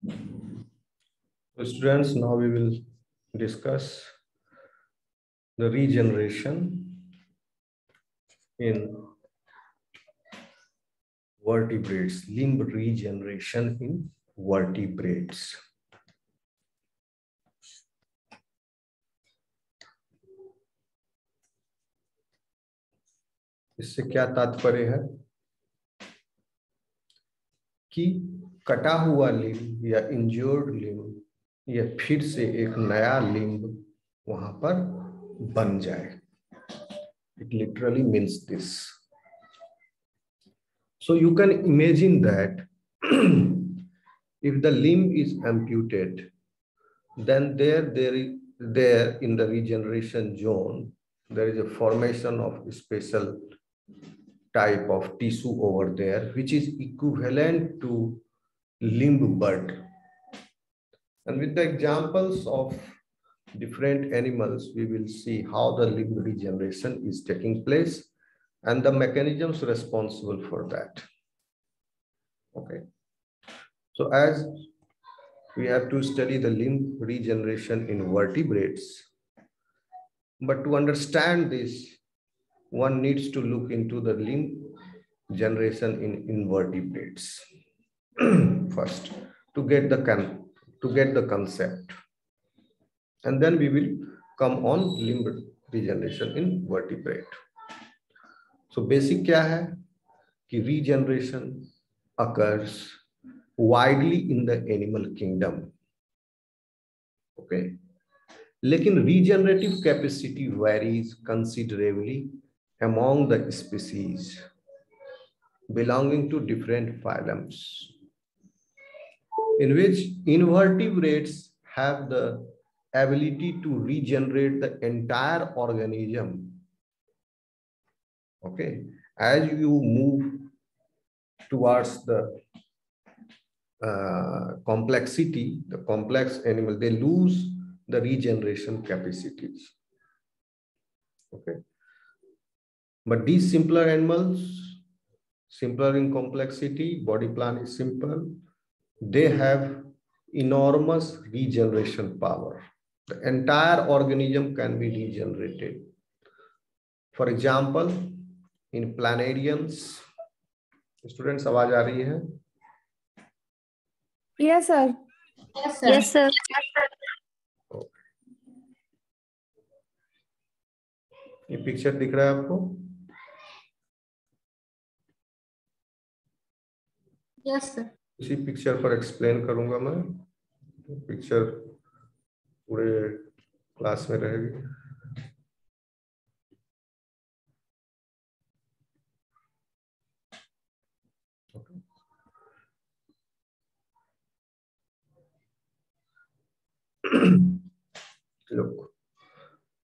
So students, now we will discuss the regeneration in vertebrates, limb regeneration in vertebrates. इससे क्या तात्पर्य है कि कटा हुआ लिम्ब या इंज्योर्ड लिम्ब या फिर से एक नया लिम्ब वहां पर बन जाए. It literally means this. So you can imagine that if the limb is amputated, then there in the regeneration zone, there is a formation of a special type of tissue over there, which is equivalent to limb bud. And with the examples of different animals, we will see how the limb regeneration is taking place and the mechanisms responsible for that. Okay. So as we have to study the limb regeneration in vertebrates, but to understand this, one needs to look into the limb generation in invertebrates first to get the concept, and then we will come on limb regeneration in vertebrate. So basic क्या है कि regeneration occurs widely in the animal kingdom. Okay. लेकिन regenerative capacity varies considerably among the species belonging to different phylums, in which invertebrates have the ability to regenerate the entire organism. Okay, as you move towards the complexity, the complex animal, they lose the regeneration capacities. Okay, but these simpler animals, simpler in complexity, body plan is simple, they have enormous regeneration power. The entire organism can be regenerated. For example, in planarians, students, आवाज आ रही है? Yes, sir. Yes, sir. Yes, sir. Okay. ये picture दिख रहा है आपको? Yes, sir. इसी picture पर एक्सप्लेन करूंगा मैं. पिक्चर पूरे क्लास में रहेगी. Look,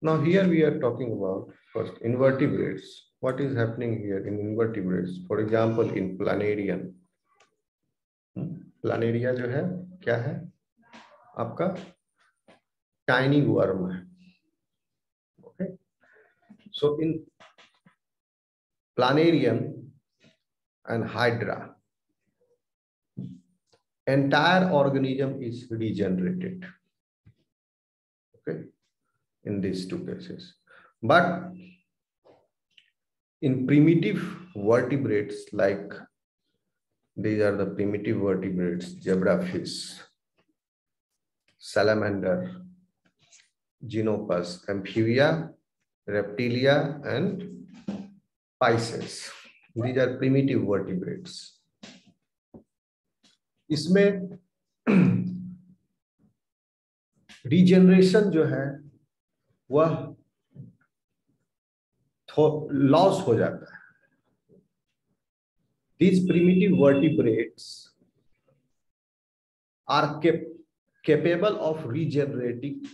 now here we are talking about first invertebrates. What is happening here in invertebrates? For example, in planarian. Planaria जो है क्या है आपका? टाइनी वर्म है. Okay, so in planarian and hydra, entire organism is regenerated. Okay, in these two cases. But in primitive vertebrates, like these are the primitive vertebrates: zebrafish, salamander, Xenopus, amphibia, reptilia, and Pisces. These are primitive vertebrates. इसमें regeneration जो है वह loss हो जाता है. These primitive vertebrates are capable of regenerating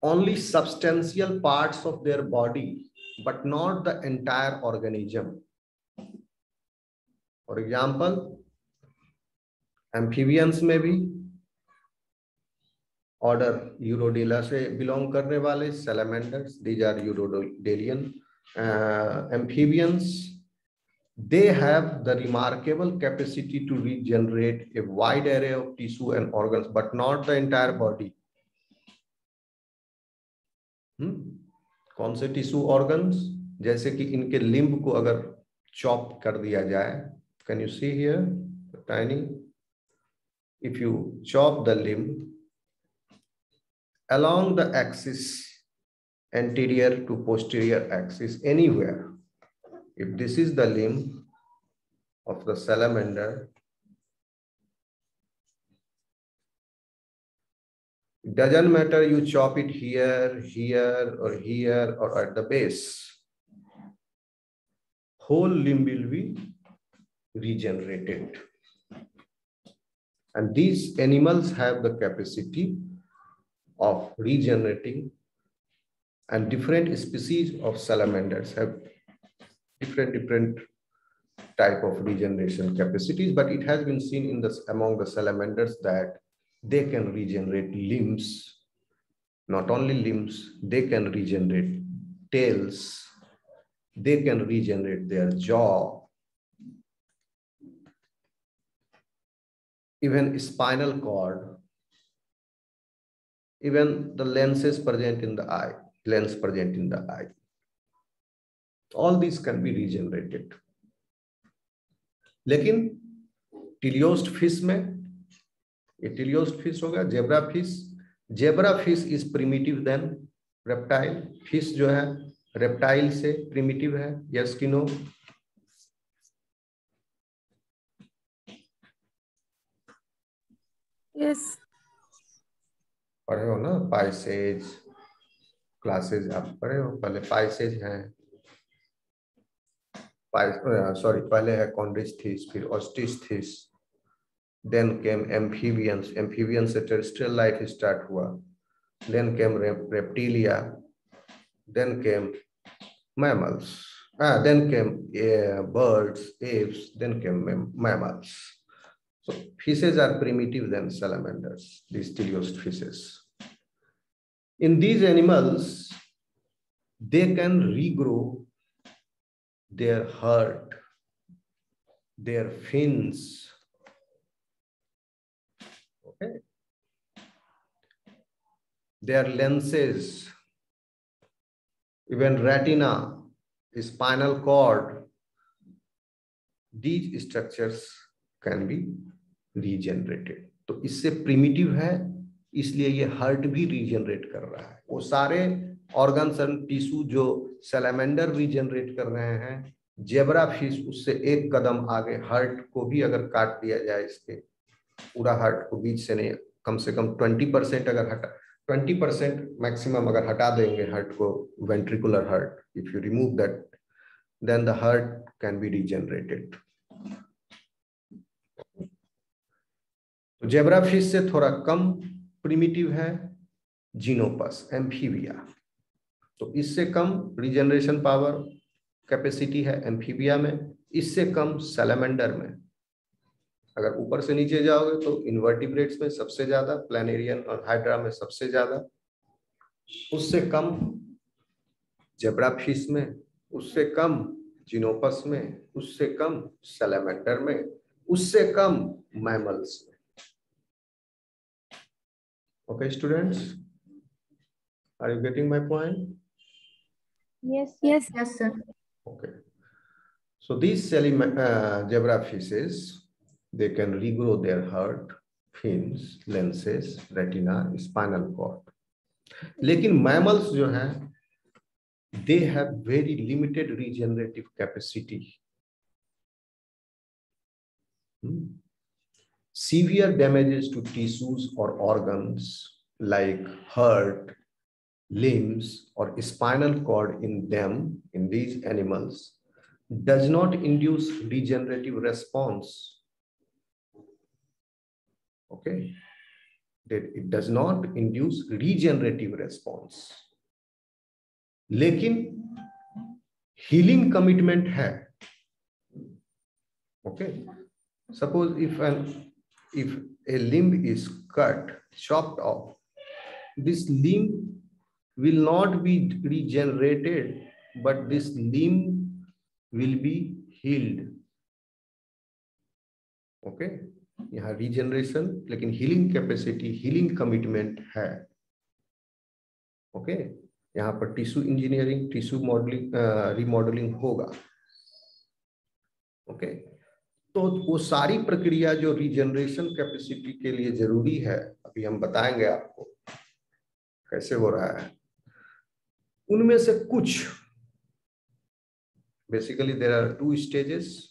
only substantial parts of their body, but not the entire organism. For example, amphibians में भी order Urodela से बिलोंग करने वाले salamanders, these are Urodelian amphibians, they have the remarkable capacity to regenerate a wide array of tissue and organs, but not the entire body. कौन से tissue organs? जैसे कि इनके लिम्ब को अगर चॉप कर दिया जाए, can you see here tiny, if you chop the limb along the axis anterior to posterior axis anywhere, if this is the limb of the salamander, it doesn't matter you chop it here, here, or here, or at the base, whole limb will be regenerated. And these animals have the capacity of regenerating, and different species of salamanders have different type of regeneration capacities, but it has been seen in among the salamanders that they can regenerate limbs. Not only limbs, they can regenerate tails, they can regenerate their jaw, even spinal cord, even the lenses present in the eye, lens present in the eye. All these can be regenerated. लेकिन टिलियोस्ट fish में, ये teleost fish होगा, zebra fish. Zebra fish is primitive than reptile. Fish जो है reptile से primitive है. Yes कि no? Yes. पढ़े हो ना पाइसेज क्लासेज, आप पढ़े हो. पहले पाइसेज हैं, सॉरी पहले है कॉन्ड्रिचथिस, फिर Osteichthyes, then came amphibians. Amphibian से टेरेस्ट्रियल लाइफ स्टार्ट हुआ, then came Reptilia, then came mammals, then came birds, apes, then came mammals. So fishes are primitive than salamanders, these teleost fishes. In these animals, they can regrow their heart, their fins. Okay. Their lenses, even retina, spinal cord, these structures can be regenerated. तो इससे primitive है, इसलिए ये heart भी regenerate कर रहा है. वो सारे ऑर्गन्स एंड टिश्यू जो सैलामेंडर रीजनरेट कर रहे हैं, जेब्रा फिश उससे एक कदम आगे. हार्ट को भी अगर काट दिया जाए, इसके पूरा हार्ट को बीच से नहीं, कम से कम 20% अगर हटा, 20% मैक्सिमम अगर हटा देंगे हार्ट को, ventricular heart, if you remove that, then the heart can be regenerated. Zebra fish से थोड़ा कम प्रिमिटिव है जीनोपस, एम्फीबिया. तो इससे कम रीजनरेशन पावर कैपेसिटी है एम्फीबिया में, इससे कम सैलामेंडर में. अगर ऊपर से नीचे जाओगे तो इनवर्टिब्रेट्स में सबसे ज्यादा, प्लैनेरियन और हाइड्रा में सबसे ज्यादा, उससे कम जेब्रा फिश में, उससे कम जीनोपस में, उससे कम सैलामेंडर में, उससे कम मैमल्स में. Okay, students, are you getting my point? Yes. Yes. Yes, sir. Okay. So these zebra fishes, they can regrow their heart, fins, lenses, retina, spinal cord. लेकिन mammals जो हैं, they have very limited regenerative capacity. Severe damages to tissues or organs like heart, limbs, or spinal cord in them, in these animals, does not induce regenerative response. Okay, it does not induce regenerative response. लेकिन healing commitment है. Okay, suppose if a limb is cut, chopped off, this limb will not be regenerated, but this limb will be healed. Okay, यहाँ regeneration लेकिन healing capacity, healing commitment है। Okay, यहाँ पर tissue engineering, tissue modelling, remodelling होगा। Okay, तो वो सारी प्रक्रिया जो रीजनरेशन कैपेसिटी के लिए जरूरी है, अभी हम बताएंगे आपको कैसे हो रहा है। उनमें से कुछ, basically there are 2 stages.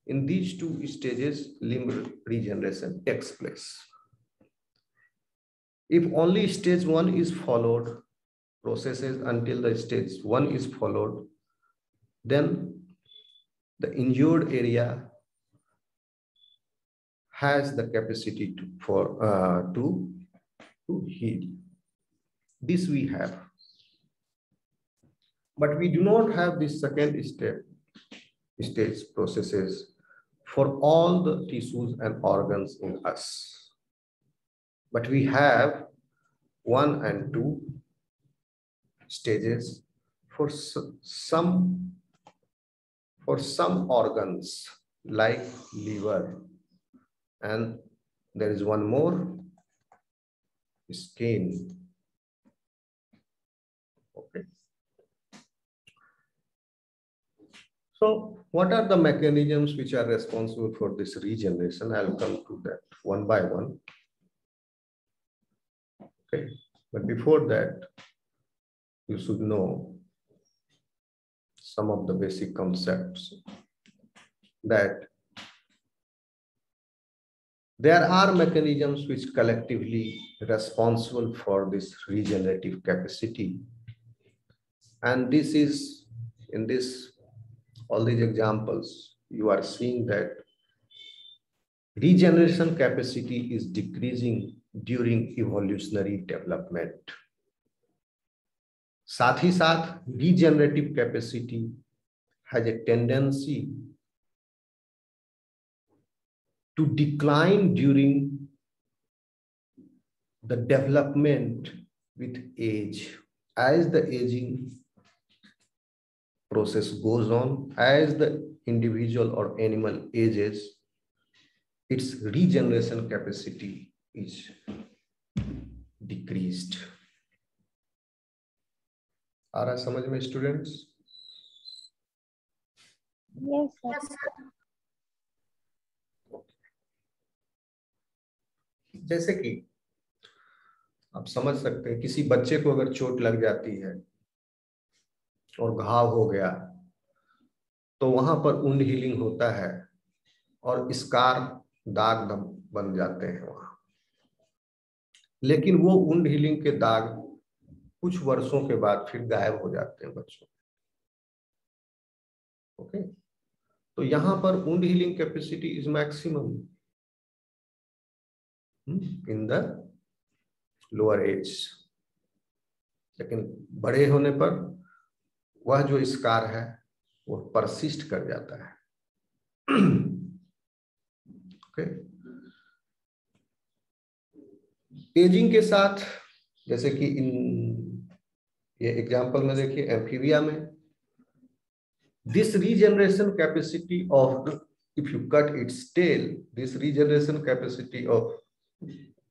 In these 2 stages, limb regeneration takes place. If only stage 1 is followed, processes until the stage 1 is followed, then the injured area has the capacity to heal. This we have, but we do not have this second stage processes for all the tissues and organs in us. But we have 1 and 2 stages for some organs like liver, and there is one more, skin. Okay. So what are the mechanisms which are responsible for this regeneration? I'll come to that one by one. Okay, but before that, you should know some of the basic concepts, that there are mechanisms which collectively responsible for this regenerative capacity. And this is, in this, all these examples, you are seeing that regeneration capacity is decreasing during evolutionary development. साथ ही साथ regenerative capacity has a tendency to decline during the development with age. As the aging process goes on, as the individual or animal ages, its regeneration capacity is decreased. आ रहा समझ में students? Yes, sir. जैसे कि आप समझ सकते हैं, किसी बच्चे को अगर चोट लग जाती है और घाव हो गया, तो वहां पर वुंड हीलिंग होता है और स्कार, दाग बन जाते हैं वहां। लेकिन वो वुंड हीलिंग के दाग कुछ वर्षों के बाद फिर गायब हो जाते हैं बच्चों। ओके, तो यहां पर wound healing capacity is maximum in the lower age, लेकिन बड़े होने पर वह जो स्कार है वो परसिस्ट कर जाता है। ओके, एजिंग के साथ, जैसे कि ये एग्जांपल में देखिए, एम्फीबिया में this regeneration capacity of if you cut its tail, this regeneration capacity of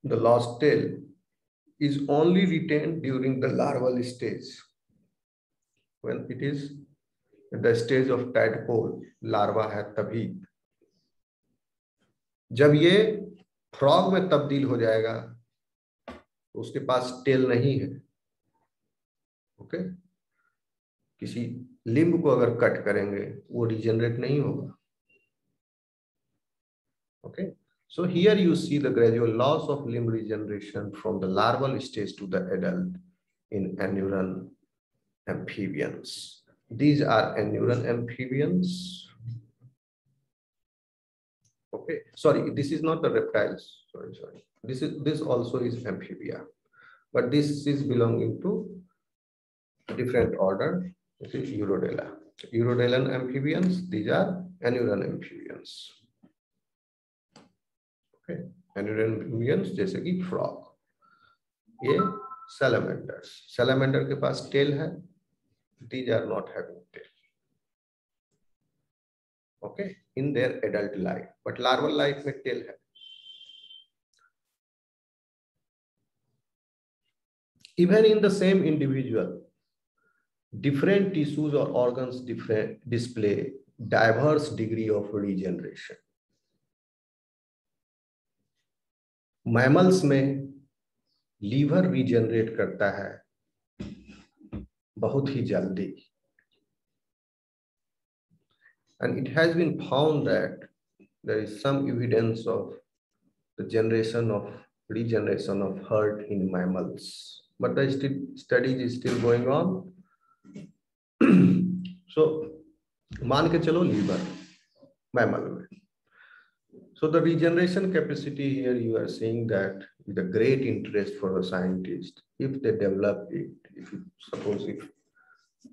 the lost tail is only retained during the larval stage, when it is at the stage of tadpole, larva है तभी। जब ये frog में तब्दील हो जाएगा तो उसके पास टेल नहीं है। ओके, किसी लिम्ब को अगर कट करेंगे वो रीजनरेट नहीं होगा। Okay, so here you see the gradual loss of limb regeneration from the larval stage to the adult in annuran amphibians. These are annuran amphibians. Okay, sorry, this is not the reptiles. Sorry. This also is amphibia, but this is belonging to a different order. This is Urodela. Urodelan amphibians. These are annuran amphibians. Okay, annuran amphibians जैसे कि frog. ये salamanders. Salamander के पास tail है. These are not having tail. okay, in their adult life, but larval life में tail है. Even in the same individual, different tissues or organs display diverse degree of regeneration. Mammals में liver regenerate करता है बहुत ही जल्दी, and it has been found that there is some evidence of the regeneration of heart in mammals, but the studies is still going on. So मान के चलो liver mammal में. So the regeneration capacity here, you are saying that with a great interest for the scientist, if they develop it, suppose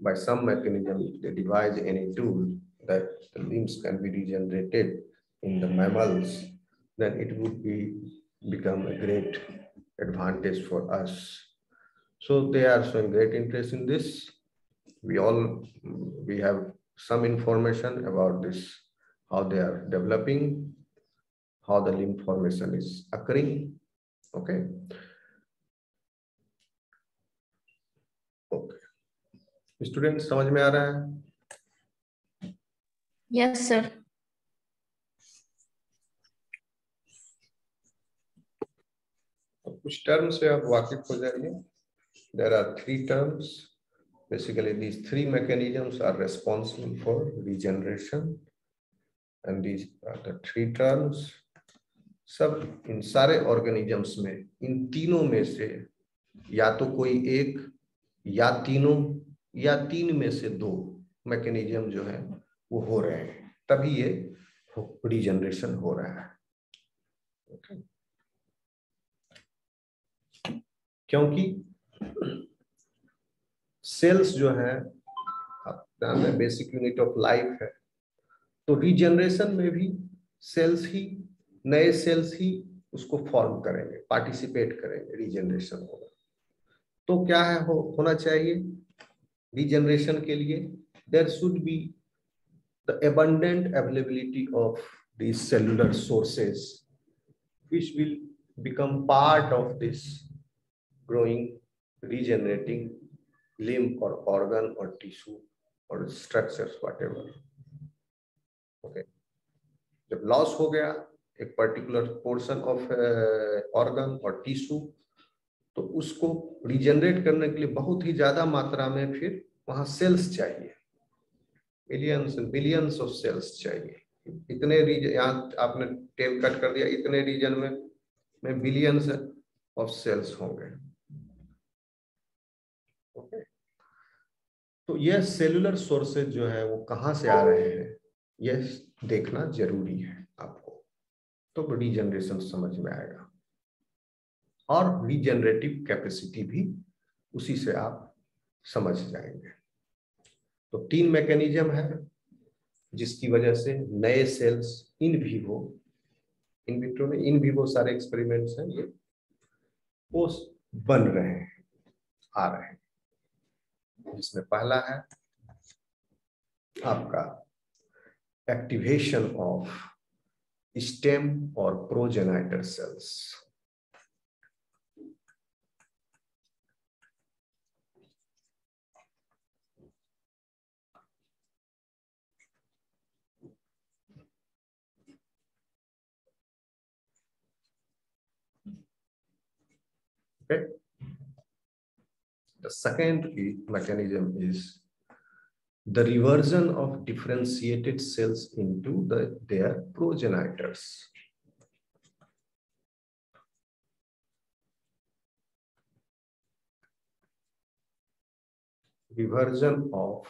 by some mechanism, if they devise any tool that the limbs can be regenerated in the mammals, then it would become a great advantage for us. So they are showing great interest in this. We have some information about this, how they are developing, how the limb formation is occurring. Okay. Okay. Students, समझ में आ रहा है? Yes, sir. कुछ terms से आप वाकिफ हो जाइए. There are 3 terms. Basically, these 3 mechanisms are responsible for regeneration, and these are the 3 terms. सब इन सारे organisms में इन तीनों में से या तो कोई एक या तीनों या 3 में से 2 मैकेनिज्म जो है वो हो रहे हैं, तभी ये रीजनरेशन हो रहा है. Okay. क्योंकि सेल्स जो है बेसिक यूनिट ऑफ लाइफ है, तो रीजनरेशन में भी सेल्स ही, नए सेल्स ही उसको फॉर्म करेंगे, पार्टिसिपेट करेंगे, रीजनरेशन होगा. तो क्या है होना चाहिए रीजनरेशन के लिए? There should be the abundant availability of these cellular sources which will become part of this growing, regenerating limb or organ or tissue or structures, whatever. Okay. जब लॉस हो गया एक पर्टिकुलर पोर्शन ऑफ ऑर्गन और tissue, तो उसको regenerate करने के लिए बहुत ही ज्यादा मात्रा में फिर वहां सेल्स चाहिए, मिलियंस बिलियंस ऑफ सेल्स चाहिए. इतने रीजन, यहाँ आपने टेल कट कर दिया, इतने रीजन में बिलियंस ऑफ सेल्स होंगे. ओके. तो यह सेलुलर सोर्सेज जो है वो कहाँ से आ रहे हैं, यह देखना जरूरी है आपको, तो रीजनरेशन समझ में आएगा. और रीजनरेटिव कैपेसिटी भी उसी से आप समझ जाएंगे. तो 3 मैकेनिज्म है जिसकी वजह से नए सेल्स इन विट्रो में, इन विवो सारे एक्सपेरिमेंट्स हैं ये, वो बन रहे हैं, आ रहे हैं. जिसमें पहला है आपका एक्टिवेशन ऑफ स्टेम और progenitor cells. Okay. The second mechanism is the reversion of differentiated cells into their progenitors. Reversion of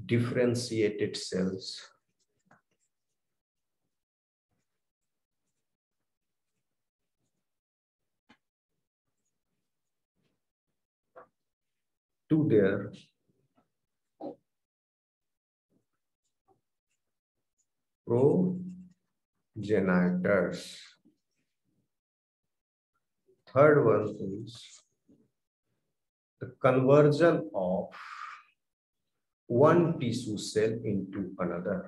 differentiated cells to their progenitors. Third one is the conversion of one tissue cell into another.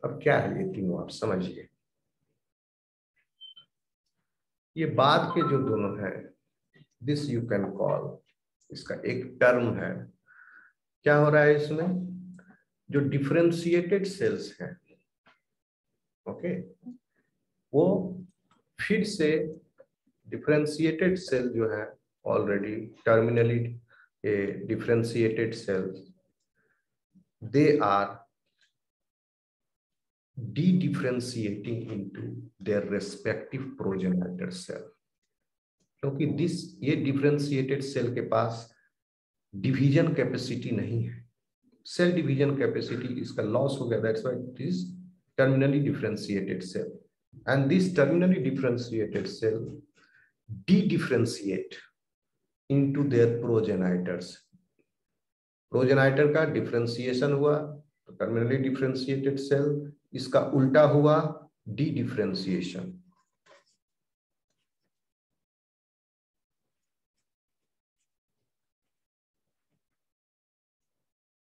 अब क्या है ये तीनों, आप समझिए। ये बाद के जो दोनों हैं, दिस यू कैन कॉल, इसका एक टर्म है। क्या हो रहा है इसमें, जो डिफरेंशिएटेड सेल्स हैं, ओके, वो फिर से डिफरेंशिएटेड सेल जो है, already terminally differentiated cells, they are de-differentiating into their respective progenitor cell, क्योंकि ये डिफरेंशिएटेड सेल के पास डिवीजन कैपेसिटी नहीं है, सेल डिवीजन कैपेसिटी इसका लॉस हो गया, that's why it is terminally differentiated cell, and this terminally differentiated cell de-differentiate into their progenitors. Progenitor का differentiation हुआ तो टर्मिनली डिफरेंशिएटेड सेल, इसका उल्टा हुआ dedifferentiation.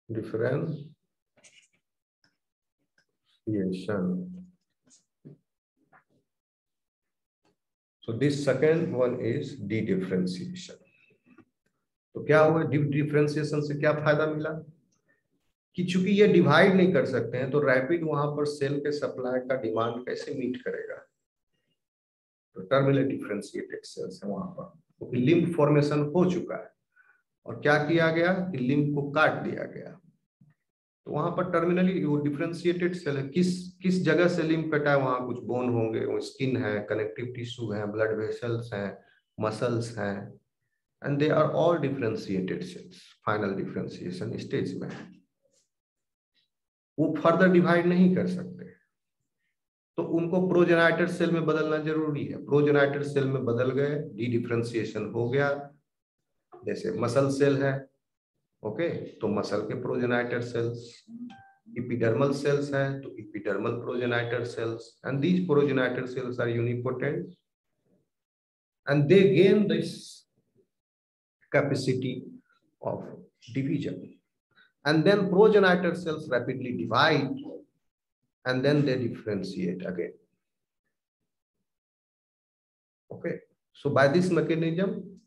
Differentiation. So this second one is de-differentiation. तो क्या हुआ, डिफरेंशिएशन से क्या फायदा मिला कि चूंकि ये डिवाइड नहीं कर सकते हैं तो रैपिड वहां पर सेल के सप्लाई का डिमांड कैसे मीट करेगा, तो टर्मिनली डिफरेंशिएटेड सेल्स है वहां पर, क्योंकि लिम्फ फॉर्मेशन हो चुका है और क्या किया गया कि लिम्फ को काट दिया गया, तो वहां पर टर्मिनली वो डिफरेंशिएटेड सेल है, किस जगह से लिम्फ कटा है, वहां कुछ बोन होंगे, वो स्किन है, कनेक्टिव टिश्यू है, ब्लड वेसल्स हैं, मसल्स हैं, and they are all differentiated cells, final differentiation stage में, वो फर्दर डिवाइड नहीं कर सकते, तो उनको प्रोजेनाइटर सेल में बदलना जरूरी है। प्रोजेनाइटर सेल में बदल गए, डी डिफरेंशिएशन हो गया, जैसे मसल सेल है, ओके, तो मसल के प्रोजेनाइटर सेल्स, epidermal cells है तो epidermal progenitor cells, and these progenitor cells are unipotent and they gain this capacity of division, and then progenitor cells rapidly divide and then they differentiate again. Okay, so by this mechanism,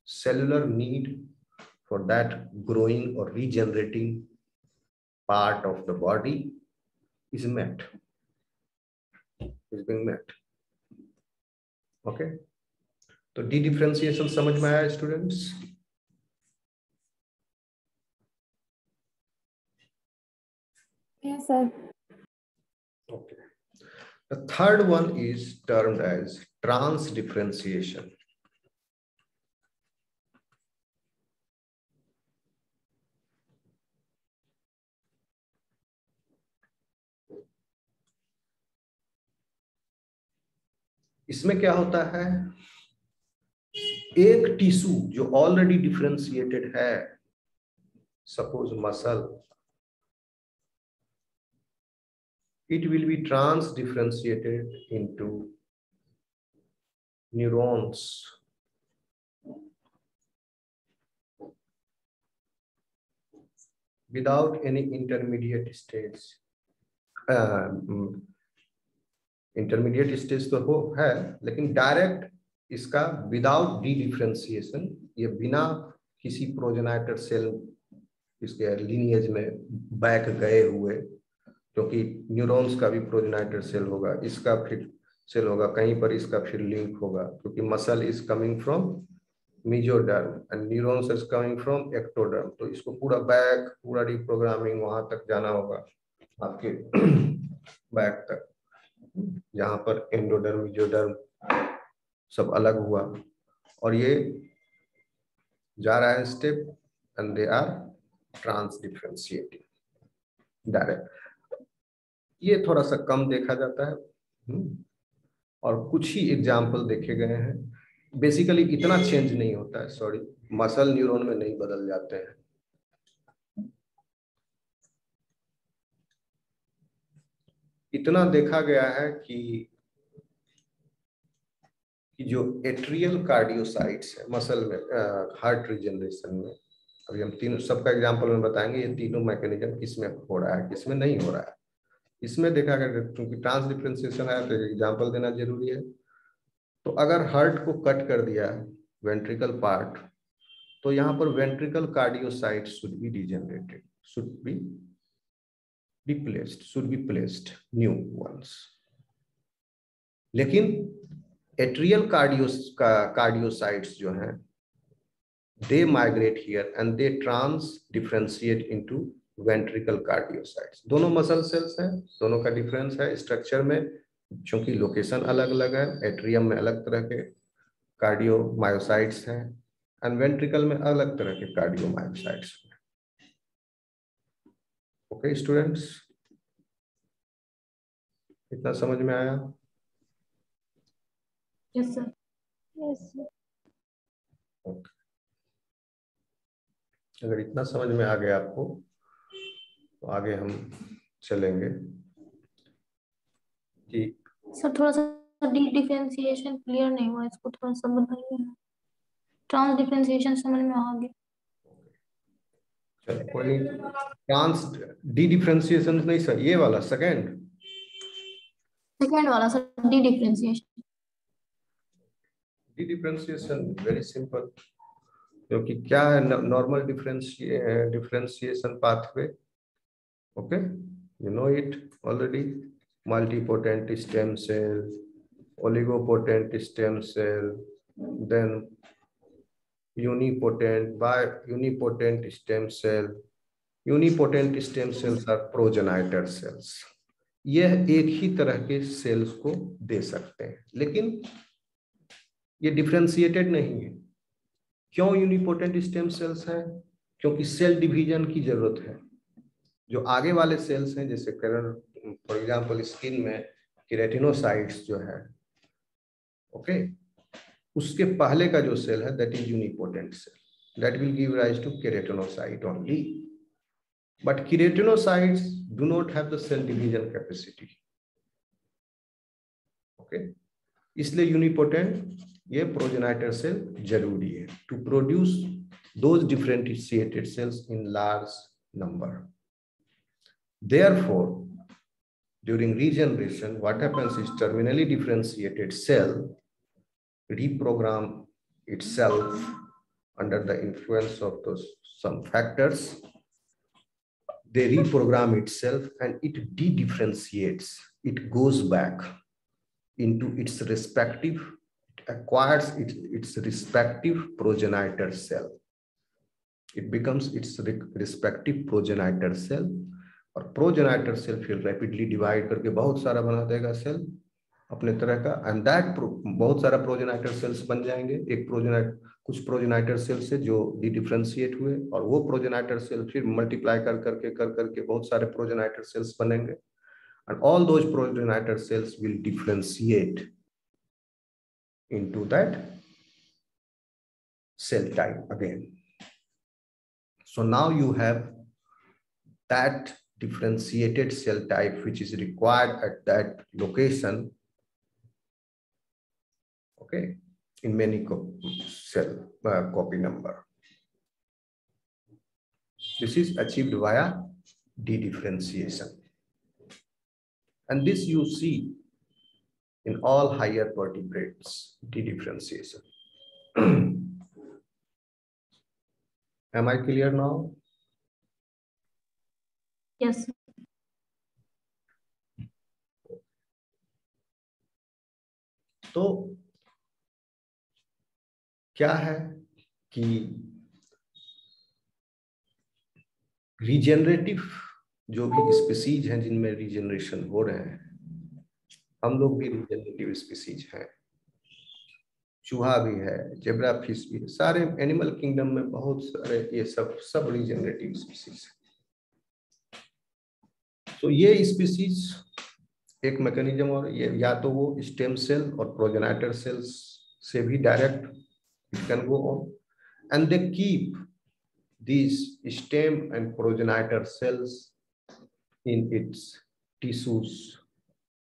cellular need for that growing or regenerating part of the body is met, is being met. Okay, तो D differentiation समझ में आया students? Yes, sir. Okay. The third one is termed as transdifferentiation. इसमें क्या होता है, एक tissue जो ऑलरेडी डिफरेंशिएटेड है, suppose muscle, it will be trans-differentiated into neurons. Without any intermediate stage. Intermediate stage तो हो है, लेकिन डायरेक्ट इसका विदाउट डी डिफरेंशिएशन, ये बिना किसी प्रोजेनाइटर सेल इसके लिनिएज में बैक गए हुए, क्योंकि न्यूरॉन्स का भी प्रोजेनाइटर सेल होगा, इसका फिर सेल होगा कहीं पर, इसका फिर लिंक होगा, क्योंकि muscle is coming from mesoderm and neurons is coming from ectoderm, तो इसको पूरा बैक, पूरा रिप्रोग्रामिंग वहां तक जाना होगा आपके बैक तक, जहां पर एंडोडर्म, मेसोडर्म सब अलग हुआ, और ये जा रहा है step, and they are transdifferentiating direct. ये थोड़ा सा कम देखा जाता है, और कुछ ही एग्जाम्पल देखे गए हैं। बेसिकली इतना चेंज नहीं होता है, सॉरी, मसल न्यूरॉन में नहीं बदल जाते हैं, इतना देखा गया है कि जो एट्रियल कार्डियोसाइट्स है मसल में, हार्ट रिजनरेशन में, अभी हम तीनों सबका एग्जांपल में बताएंगे, ये तीनों मैकेनिज्म किसमें हो रहा है किसमें नहीं हो रहा है। इसमें देखा गया क्योंकि ट्रांस डिफरेंशिएशन है तो एग्जांपल देना जरूरी है। तो अगर हार्ट को कट कर दिया वेंट्रिकल पार्ट, तो यहाँ पर ventricle cardiocyte should be degenerated, should be placed new ones. लेकिन एट्रियल कार्डियोसाइट्स जो हैं, they migrate here and they trans differentiate into ventricle cardiocytes। दोनों मसल सेल्स हैं, दोनों का डिफरेंस है स्ट्रक्चर में, क्योंकि लोकेशन अलग अलग है। एट्रियम में अलग तरह के कार्डियोमायोसाइट्स हैं एंड वेंट्रिकल में अलग तरह के कार्डियोमायोसाइट्स हैं। ओके स्टूडेंट्स, इतना समझ में आया? Yes sir. Yes sir. Okay, अगर इतना समझ में आ गया आपको तो आगे हम चलेंगे कि सर थोड़ा सा डी डिफरेंशिएशन क्लियर नहीं हुआ, इसको थोड़ा सा बताइए। ट्रांस डिफरेंशिएशन समझ में आ गया। चलो कोई नहीं, ट्रांस डी डिफरेंशिएशन नहीं सर, ये वाला सेकंड वाला sir D differentiation. D differentiation very simple, क्योंकि क्या है normal differentiation pathway. Okay, you know it already, multipotent stem cell, oligopotent stem cell, then unipotent stem cell. Unipotent stem cells are progenitor cells। यह एक ही तरह के sales को दे सकते हैं, लेकिन ये डिफरेंशिएटेड नहीं है। क्यों यूनिपोटेंट स्टेम सेल्स हैं? क्योंकि सेल डिवीजन की जरूरत है। जो आगे वाले सेल्स हैं, जैसे फॉर एग्जांपल स्किन में केराटिनोसाइट्स जो है, ओके, उसके पहले का जो सेल है that is unipotent cell, that will give rise to keratinocyte only, but keratinocytes do not have the cell division capacity. Okay, इसलिए यूनिपोटेंट ये प्रोजेनाइटर सेल जरूरी है to produce those differentiated cells in large number. Therefore, during regeneration, what happens is terminally differentiated cell reprogram itself under the influence of those some factors. They reprogram itself and it de-differentiates. It goes back into its respective, it acquires its respective progenitor cell. It becomes its respective progenitor cell, और progenitor cell फिर rapidly divide करके बहुत सारा बना देगा cell अपने तरह का, एंड दैट बहुत सारा प्रोजेनाइटर सेल्स बन जाएंगे। कुछ प्रोजेनाइटर सेल से जो डिफरेंशिएट हुए, और वो प्रोजेनाइटर सेल फिर मल्टीप्लाई कर करके बहुत सारे प्रोजेनाइटर सेल्स बनेंगे, and all those progenitor cells will differentiate into that cell type again. So now you have that differentiated cell type which is required at that location, okay, in many cell copy number. This is achieved via de-differentiation, and this you see in all higher vertebrates, de-differentiation. Am I clear now? Yes. तो क्या है कि regenerative जो भी species हैं जिनमें regeneration हो रहे हैं, हम लोग भी रीजेनरेटिव स्पीसीज हैं, चूहा भी है, जेब्रा फिश भी है, सारे एनिमल किंगडम में बहुत सारे ये सब रीजेनरेटिव स्पीसीज है। तो ये स्पीसीज एक मैकेनिज्म, और ये या तो वो स्टेम सेल और प्रोजेनाइटर सेल्स से भी direct it can go on, and they keep these stem and progenitor cells in its tissues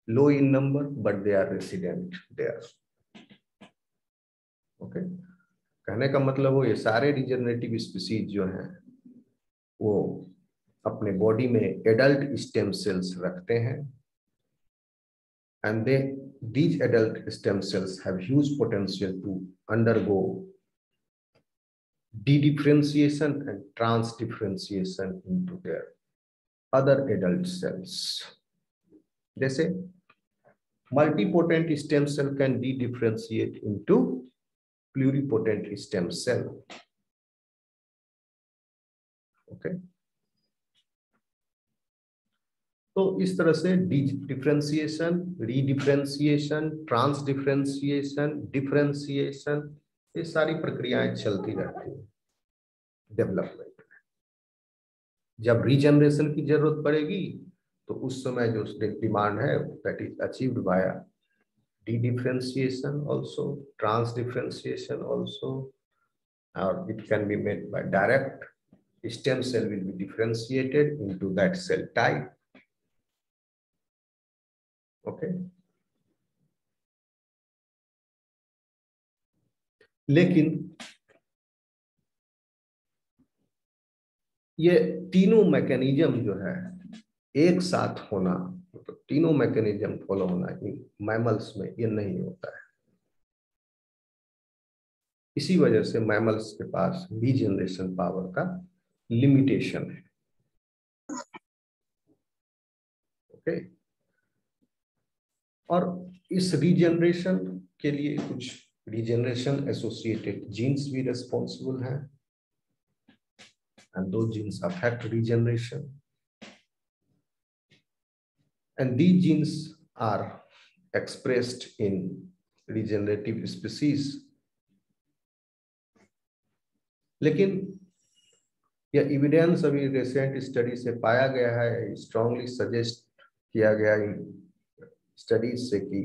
low in number, but they are resident there. Okay, कहने का मतलब वो ये सारे रिजेनरेटिव स्पीसीज जो हैं वो अपने बॉडी में एडल्ट स्टेम सेल्स रखते हैं, and these adult stem cells have huge potential to undergo dedifferentiation and transdifferentiation into their other adult cells. जैसे multipotent stem cell can dedifferentiate into pluripotent stem cell. Okay. तो इस तरह से differentiation, रीडिफरेंशिएशन, ट्रांसडिफरेंशिएशन, differentiation, ये सारी प्रक्रियाएं चलती रहती हैं डेवलपमेंट में। जब रीजनरेशन की जरूरत पड़ेगी तो उस समय जो डिमांड है that is achieved by differentiation also, transdifferentiation also, और it can be made by direct stem cell will be differentiated into that cell type. Okay. लेकिन ये तीनों मैकेनिज्म जो है एक साथ होना, तो तीनों मैकेनिज्म फॉलो होना मैमल्स में ये नहीं होता है। इसी वजह से मैमल्स के पास रीजनरेशन पावर का लिमिटेशन है। ओके, और इस रीजनरेशन के लिए कुछ रीजनरेशन एसोसिएटेड जीन्स भी रिस्पॉन्सिबल हैं, and those genes affect regeneration, and these genes are expressed in regenerative species. लेकिन यह एविडेंस अभी रिसेंट स्टडी से पाया गया है, स्ट्रांगली सजेस्ट किया गया इन स्टडीज से कि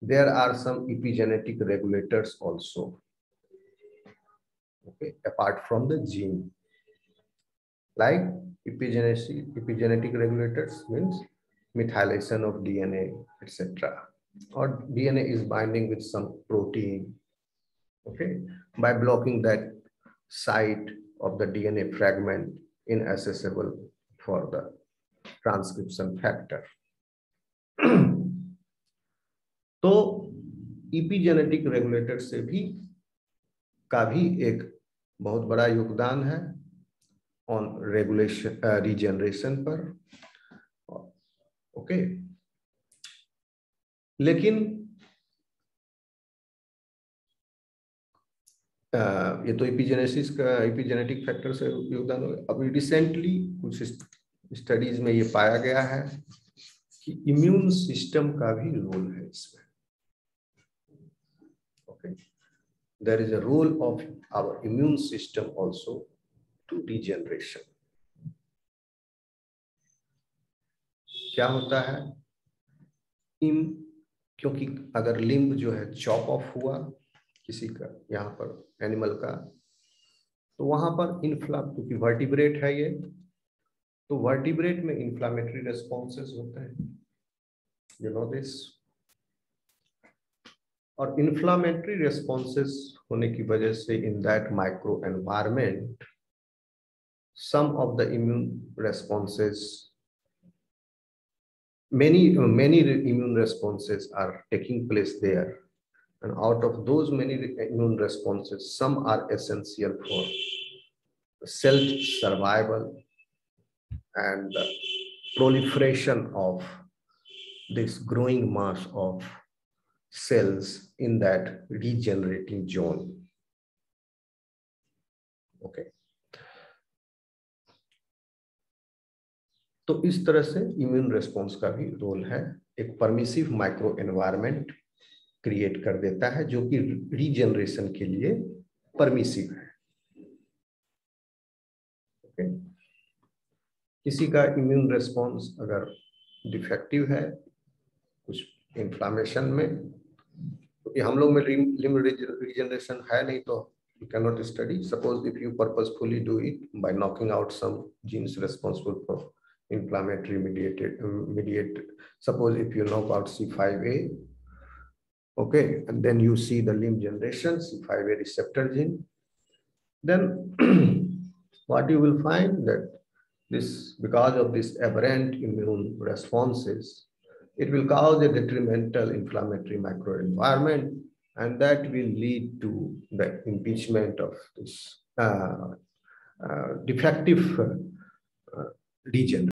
there are some epigenetic regulators also, okay, apart from the gene. Like epigenetic regulators means methylation of DNA, etc. Or DNA is binding with some protein, okay, by blocking that site of the DNA fragment inaccessible for the transcription factor. तो epigenetic regulator से भी एक बहुत बड़ा योगदान है on regulation regeneration पर। Okay, लेकिन ये तो एपिजेनेटिक फैक्टर से योगदान हो गया। अभी रिसेंटली कुछ स्टडीज में ये पाया गया है कि इम्यून सिस्टम का भी रोल है इसमें। Okay, there is a role of our immune system also to regeneration. क्या होता है, क्योंकि अगर लिम्ब जो है चॉप ऑफ हुआ किसी का, यहाँ पर एनिमल का, तो वहां पर क्योंकि वर्टिब्रेट है ये, तो वर्टिब्रेट में इंफ्लामेटरी रेस्पॉन्सेस होते हैं, यू नो दिस। और इंफ्लामेटरी रेस्पॉन्सेस होने की वजह से in that micro environment some of the immune responses, many immune responses are taking place there, and out of those many immune responses, some are essential for cell survival and the proliferation of this growing mass of cells in that regenerating zone. Okay. तो इस तरह से immune response का भी role है, एक permissive micro environment create कर देता है जो कि रीजनरेशन के लिए परमिसिव है। ओके, किसी का इम्यून रेस्पॉन्स अगर डिफेक्टिव है कुछ इन्फ्लामेशन में, क्योंकि हम लोग में लिम्ब रीजनरेशन है नहीं, तो you cannot study. Suppose if you purposefully do it by knocking out some genes responsible for inflammatory mediated. Suppose if you knock out C5a, okay, and then you see the limb generation, C5a receptor gene, then what you will find that this, because of this aberrant immune responses, it will cause a detrimental inflammatory microenvironment, and that will lead to the impeachment of this defective region.